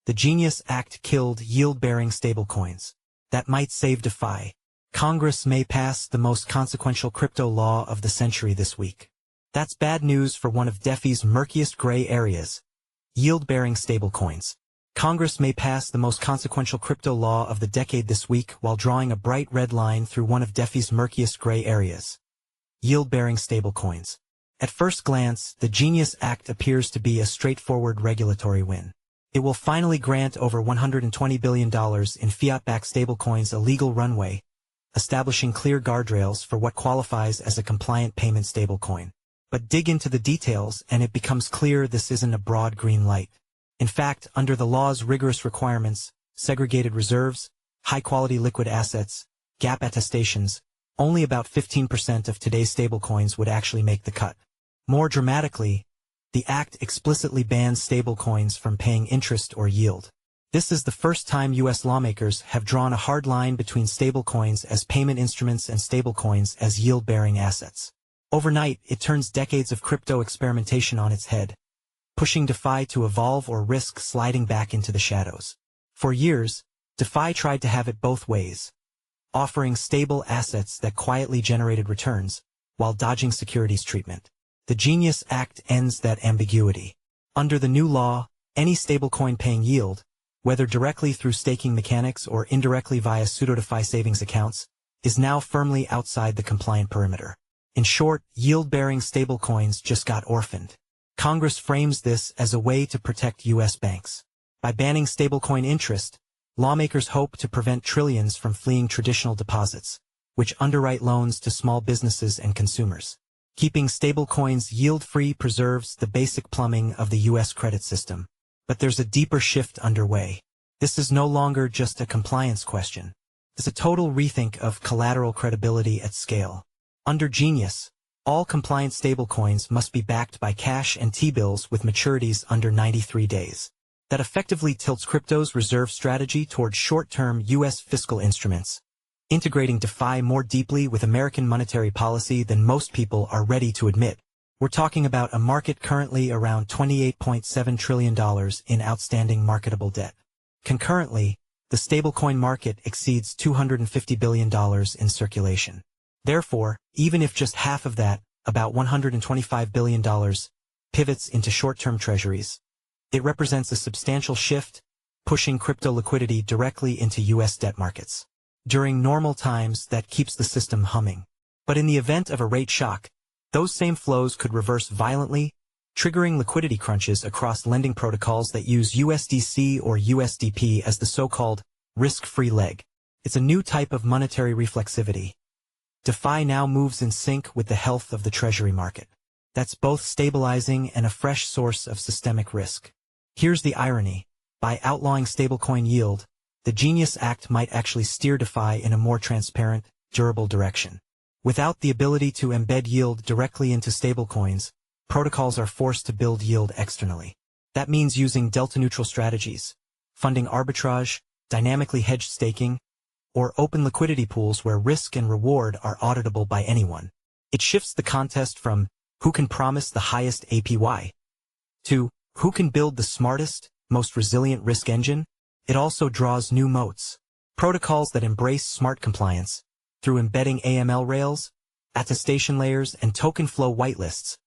The Genius Act killed yield-bearing stablecoins. That might save DeFi. Congress may pass the most consequential crypto law of the century this week. That's bad news for one of DeFi's murkiest gray areas, yield-bearing stablecoins. Congress may pass the most consequential crypto law of the decade this week while drawing a bright red line through one of DeFi's murkiest gray areas, yield-bearing stablecoins. At first glance, the Genius Act appears to be a straightforward regulatory win. It will finally grant over $120 billion in fiat-backed stablecoins a legal runway, establishing clear guardrails for what qualifies as a compliant payment stablecoin. But dig into the details and it becomes clear this isn't a broad green light. In fact, under the law's rigorous requirements, segregated reserves, high-quality liquid assets, GAAP attestations, only about 15% of today's stablecoins would actually make the cut. More dramatically, the Act explicitly bans stablecoins from paying interest or yield. This is the first time U.S. lawmakers have drawn a hard line between stablecoins as payment instruments and stablecoins as yield-bearing assets. Overnight, it turns decades of crypto experimentation on its head, pushing DeFi to evolve or risk sliding back into the shadows. For years, DeFi tried to have it both ways, offering stable assets that quietly generated returns, while dodging securities treatment. The Genius Act ends that ambiguity. Under the new law, any stablecoin paying yield, whether directly through staking mechanics or indirectly via pseudo-DeFi savings accounts, is now firmly outside the compliant perimeter. In short, yield-bearing stablecoins just got orphaned. Congress frames this as a way to protect U.S. banks. By banning stablecoin interest, lawmakers hope to prevent trillions from fleeing traditional deposits, which underwrite loans to small businesses and consumers. Keeping stablecoins yield-free preserves the basic plumbing of the U.S. credit system. But there's a deeper shift underway. This is no longer just a compliance question. It's a total rethink of collateral credibility at scale. Under Genius, all compliant stablecoins must be backed by cash and T-bills with maturities under 93 days. That effectively tilts crypto's reserve strategy towards short-term U.S. fiscal instruments, integrating DeFi more deeply with American monetary policy than most people are ready to admit. We're talking about a market currently around $28.7 trillion in outstanding marketable debt. Concurrently, the stablecoin market exceeds $250 billion in circulation. Therefore, even if just half of that, about $125 billion, pivots into short-term treasuries, it represents a substantial shift, pushing crypto liquidity directly into U.S. debt markets. During normal times, that keeps the system humming. But in the event of a rate shock, those same flows could reverse violently, triggering liquidity crunches across lending protocols that use USDC or USDP as the so-called risk-free leg. It's a new type of monetary reflexivity. DeFi now moves in sync with the health of the treasury market. That's both stabilizing and a fresh source of systemic risk. Here's the irony. By outlawing stablecoin yield, the Genius Act might actually steer DeFi in a more transparent, durable direction. Without the ability to embed yield directly into stablecoins, protocols are forced to build yield externally. That means using delta-neutral strategies, funding arbitrage, dynamically hedged staking, or open liquidity pools where risk and reward are auditable by anyone. It shifts the contest from who can promise the highest APY to who can build the smartest, most resilient risk engine. It also draws new moats. Protocols that embrace smart compliance, through embedding AML rails, attestation layers, and token flow whitelists,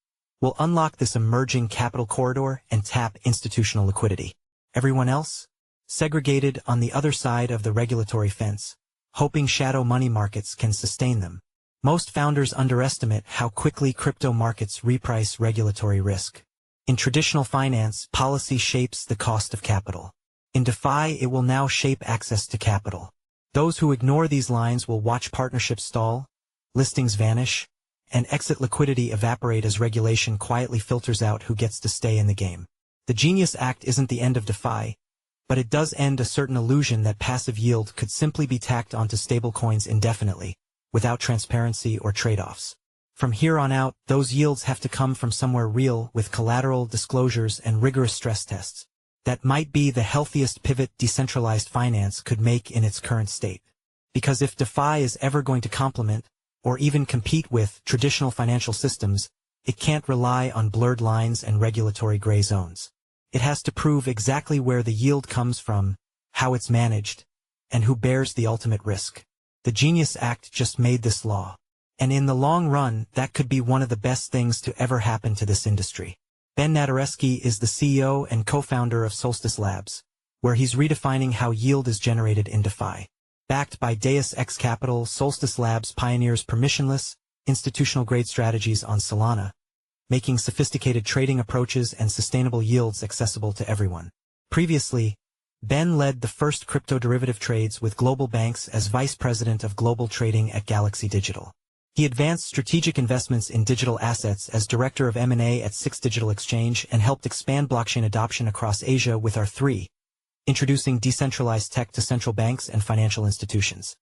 will unlock this emerging capital corridor and tap institutional liquidity. Everyone else? Segregated on the other side of the regulatory fence, hoping shadow money markets can sustain them. Most founders underestimate how quickly crypto markets reprice regulatory risk. In traditional finance, policy shapes the cost of capital. In DeFi, it will now shape access to capital. Those who ignore these lines will watch partnerships stall, listings vanish, and exit liquidity evaporate as regulation quietly filters out who gets to stay in the game. The Genius Act isn't the end of DeFi, but it does end a certain illusion that passive yield could simply be tacked onto stablecoins indefinitely, without transparency or trade-offs. From here on out, those yields have to come from somewhere real with collateral, disclosures, and rigorous stress tests. That might be the healthiest pivot decentralized finance could make in its current state. Because if DeFi is ever going to complement, or even compete with, traditional financial systems, it can't rely on blurred lines and regulatory gray zones. It has to prove exactly where the yield comes from, how it's managed, and who bears the ultimate risk. The Genius Act just made this law. And in the long run, that could be one of the best things to ever happen to this industry. Ben Nadarevsky is the CEO and co-founder of Solstice Labs, where he's redefining how yield is generated in DeFi. Backed by Deus Ex Capital, Solstice Labs pioneers permissionless, institutional-grade strategies on Solana, making sophisticated trading approaches and sustainable yields accessible to everyone. Previously, Ben led the first crypto derivative trades with global banks as vice president of global trading at Galaxy Digital. He advanced strategic investments in digital assets as director of M&A at Six Digital Exchange and helped expand blockchain adoption across Asia with R3, introducing decentralized tech to central banks and financial institutions.